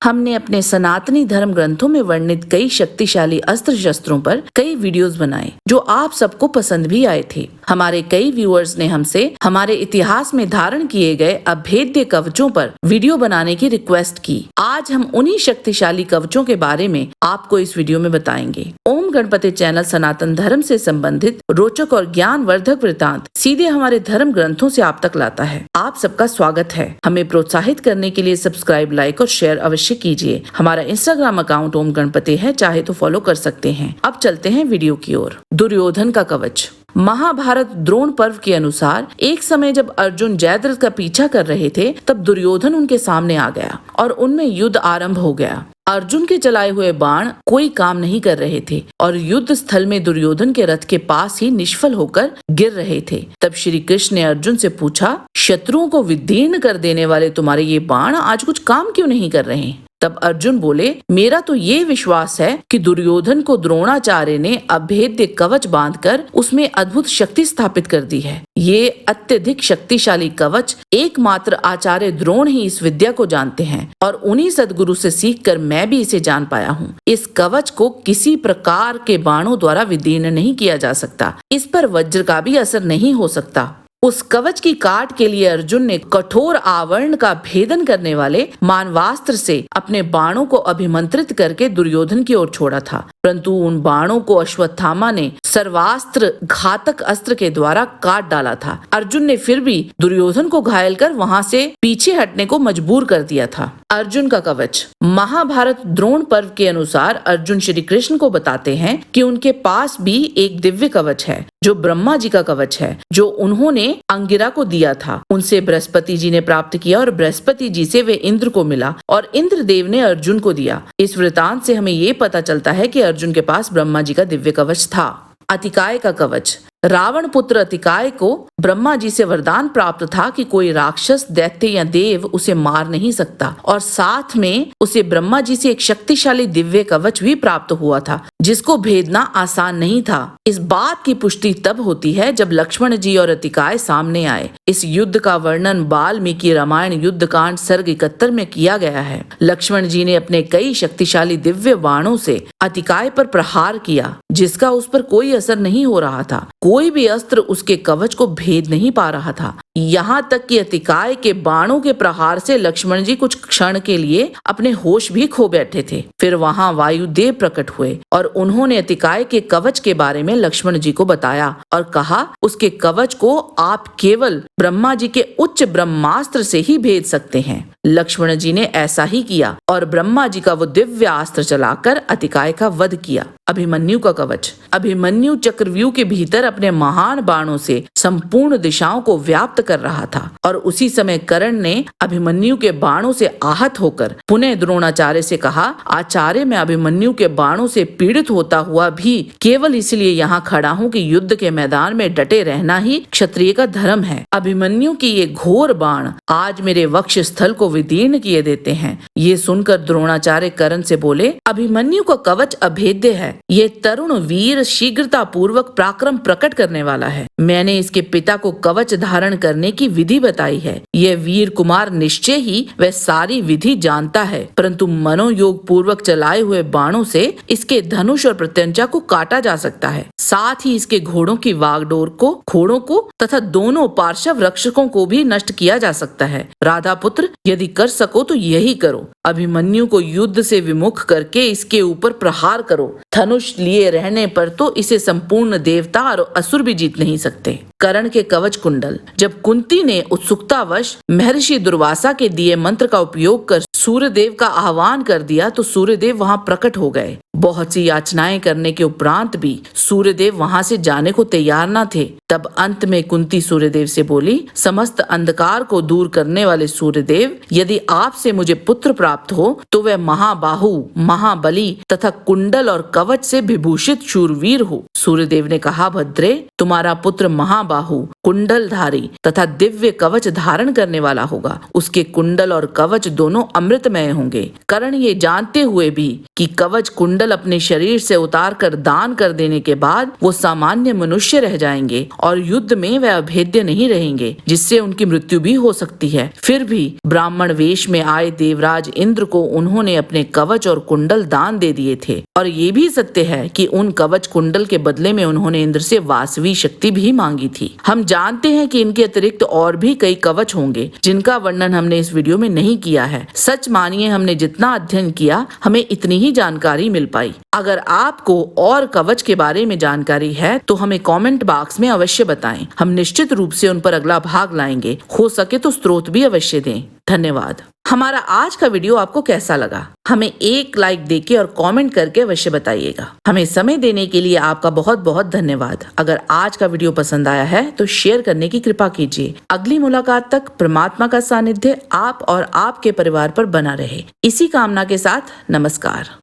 हमने अपने सनातनी धर्म ग्रंथों में वर्णित कई शक्तिशाली अस्त्र शस्त्रों पर कई वीडियोस बनाए जो आप सबको पसंद भी आए थे। हमारे कई व्यूअर्स ने हमसे हमारे इतिहास में धारण किए गए अभेद्य कवचों पर वीडियो बनाने की रिक्वेस्ट की। आज हम उन्हीं शक्तिशाली कवचों के बारे में आपको इस वीडियो में बताएंगे। ओम गणपति चैनल सनातन धर्म से संबंधित रोचक और ज्ञानवर्धक वृतांत सीधे हमारे धर्म ग्रंथों से आप तक लाता है। आप सबका स्वागत है। हमें प्रोत्साहित करने के लिए सब्सक्राइब, लाइक और शेयर अवश्य कीजिए। हमारा इंस्टाग्राम अकाउंट ओम गणपति है, चाहे तो फॉलो कर सकते हैं। अब चलते हैं वीडियो की ओर। दुर्योधन का कवच। महाभारत द्रोण पर्व के अनुसार एक समय जब अर्जुन जयद्रथ का पीछा कर रहे थे, तब दुर्योधन उनके सामने आ गया और उनमें युद्ध आरंभ हो गया। अर्जुन के चलाए हुए बाण कोई काम नहीं कर रहे थे और युद्ध स्थल में दुर्योधन के रथ के पास ही निष्फल होकर गिर रहे थे। तब श्री कृष्ण ने अर्जुन से पूछा, शत्रुओं को विदीर्ण कर देने वाले तुम्हारे ये बाण आज कुछ काम क्यों नहीं कर रहे? तब अर्जुन बोले, मेरा तो ये विश्वास है कि दुर्योधन को द्रोणाचार्य ने अभेद्य कवच बांधकर उसमें अद्भुत शक्ति स्थापित कर दी है। ये अत्यधिक शक्तिशाली कवच एकमात्र आचार्य द्रोण ही इस विद्या को जानते हैं और उन्हीं सदगुरु से सीखकर मैं भी इसे जान पाया हूँ। इस कवच को किसी प्रकार के बाणों द्वारा विदीर्ण नहीं किया जा सकता। इस पर वज्र का भी असर नहीं हो सकता। उस कवच की काट के लिए अर्जुन ने कठोर आवरण का भेदन करने वाले मानवास्त्र से अपने बाणों को अभिमंत्रित करके दुर्योधन की ओर छोड़ा था, परंतु उन बाणों को अश्वत्थामा ने सर्वास्त्र घातक अस्त्र के द्वारा काट डाला था। अर्जुन ने फिर भी दुर्योधन को घायल कर वहां से पीछे हटने को मजबूर कर दिया था। अर्जुन का कवच। महाभारत द्रोण पर्व के अनुसार अर्जुन श्री कृष्ण को बताते हैं कि उनके पास भी एक दिव्य कवच है जो ब्रह्मा जी का कवच है, जो उन्होंने अंगिरा को दिया था। उनसे बृहस्पति जी ने प्राप्त किया और बृहस्पति जी से वे इंद्र को मिला और इंद्रदेव ने अर्जुन को दिया। इस वृतांत से हमें ये पता चलता है कि अर्जुन के पास ब्रह्मा जी का दिव्य कवच था। अतिकाय का कवच। रावण पुत्र अतिकाय को ब्रह्मा जी से वरदान प्राप्त था कि कोई राक्षस, दैत्य या देव उसे मार नहीं सकता और साथ में उसे ब्रह्मा जी से एक शक्तिशाली दिव्य कवच भी प्राप्त हुआ था जिसको भेदना आसान नहीं था। इस बात की पुष्टि तब होती है जब लक्ष्मण जी और अतिकाय सामने आए। इस युद्ध का वर्णन वाल्मीकि रामायण युद्ध कांड सर्ग 71 में किया गया है। लक्ष्मण जी ने अपने कई शक्तिशाली दिव्य बाणों से अतिकाय पर प्रहार किया जिसका उस पर कोई असर नहीं हो रहा था। कोई भी अस्त्र उसके कवच को भेद नहीं पा रहा था। यहाँ तक कि अतिकाय के बाणों के प्रहार से लक्ष्मण जी कुछ क्षण के लिए अपने होश भी खो बैठे थे। फिर वहाँ वायुदेव प्रकट हुए और उन्होंने अतिकाय के कवच के बारे में लक्ष्मण जी को बताया और कहा, उसके कवच को आप केवल ब्रह्मा जी के उच्च ब्रह्मास्त्र से ही भेद सकते हैं। लक्ष्मण जी ने ऐसा ही किया और ब्रह्मा जी का वो दिव्य अस्त्र चलाकर अतिकाय का वध किया। अभिमन्यु का कवच। अभिमन्यु चक्रव्यूह के भीतर अपने महान बाणों से संपूर्ण दिशाओं को व्याप्त कर रहा था और उसी समय कर्ण ने अभिमन्यु के बाणों से आहत होकर पुनः द्रोणाचार्य से कहा, आचार्य, मैं अभिमन्यु के बाणों से पीड़ित होता हुआ भी केवल इसलिए यहाँ खड़ा हूँ कि युद्ध के मैदान में डटे रहना ही क्षत्रिय का धर्म है। अभिमन्यु की ये घोर बाण आज मेरे वक्ष स्थल को विदीर्ण किए देते हैं। ये सुनकर द्रोणाचार्य कर्ण से बोले, अभिमन्यु का कवच अभेद्य है। ये तरुण वीर शीघ्रता पूर्वक पराक्रम प्रकट करने वाला है। मैंने इसके पिता को कवच धारण करने की विधि बताई है। यह वीर कुमार निश्चय ही वह सारी विधि जानता है, परंतु मनोयोग पूर्वक चलाए हुए बाणों से इसके धनुष और प्रत्यंचा को काटा जा सकता है। साथ ही इसके घोड़ों की वागडोर को, घोड़ों को तथा दोनों पार्श्व रक्षकों को भी नष्ट किया जा सकता है। राधा पुत्र, यदि कर सको तो यही करो। अभिमन्यु को युद्ध से विमुख करके इसके ऊपर प्रहार करो। धनुष लिए रहने पर तो इसे संपूर्ण देवता और असुर भी जीत नहीं सकते। कर्ण के कवच कुंडल। जब कुंती ने उत्सुकतावश महर्षि दुर्वासा के दिए मंत्र का उपयोग कर सूर्यदेव का आह्वान कर दिया तो सूर्यदेव वहां प्रकट हो गए। बहुत सी याचनाएं करने के उपरांत भी सूर्यदेव वहां से जाने को तैयार न थे। तब अंत में कुंती सूर्यदेव से बोली, समस्त अंधकार को दूर करने वाले सूर्यदेव, यदि आपसे मुझे पुत्र प्राप्त हो तो वह महाबाहु, महाबली तथा कुंडल और कवच से विभूषित शूरवीर हो। सूर्यदेव ने कहा, भद्रे, तुम्हारा पुत्र महाबाहु महाबाहु, कुंडलधारी तथा दिव्य कवच धारण करने वाला होगा। उसके कुंडल और कवच दोनों अमृतमय होंगे। कर्ण ये जानते हुए भी कि कवच कुंडल अपने शरीर से उतार कर दान कर देने के बाद वो सामान्य मनुष्य रह जाएंगे और युद्ध में वे अभेद्य नहीं रहेंगे, जिससे उनकी मृत्यु भी हो सकती है। फिर भी ब्राह्मण वेश में आए देवराज इंद्र को उन्होंने अपने कवच और कुंडल दान दे दिए थे। और ये भी सत्य है कि उन कवच कुंडल के बदले में उन्होंने इंद्र से वासवी शक्ति भी मांगी थी। हम जानते हैं कि इनके अतिरिक्त और भी कई कवच होंगे जिनका वर्णन हमने इस वीडियो में नहीं किया है। सच मानिए हमने जितना अध्ययन किया हमें इतनी ही जानकारी मिल पाई। अगर आपको और कवच के बारे में जानकारी है तो हमें कमेंट बॉक्स में अवश्य बताएं। हम निश्चित रूप से उन पर अगला भाग लाएंगे। हो सके तो स्रोत भी अवश्य दें। धन्यवाद। हमारा आज का वीडियो आपको कैसा लगा हमें एक लाइक देके और कमेंट करके अवश्य बताइएगा। हमें समय देने के लिए आपका बहुत बहुत धन्यवाद। अगर आज का वीडियो पसंद आया है तो शेयर करने की कृपा कीजिए। अगली मुलाकात तक परमात्मा का सानिध्य आप और आपके परिवार पर बना रहे, इसी कामना के साथ नमस्कार।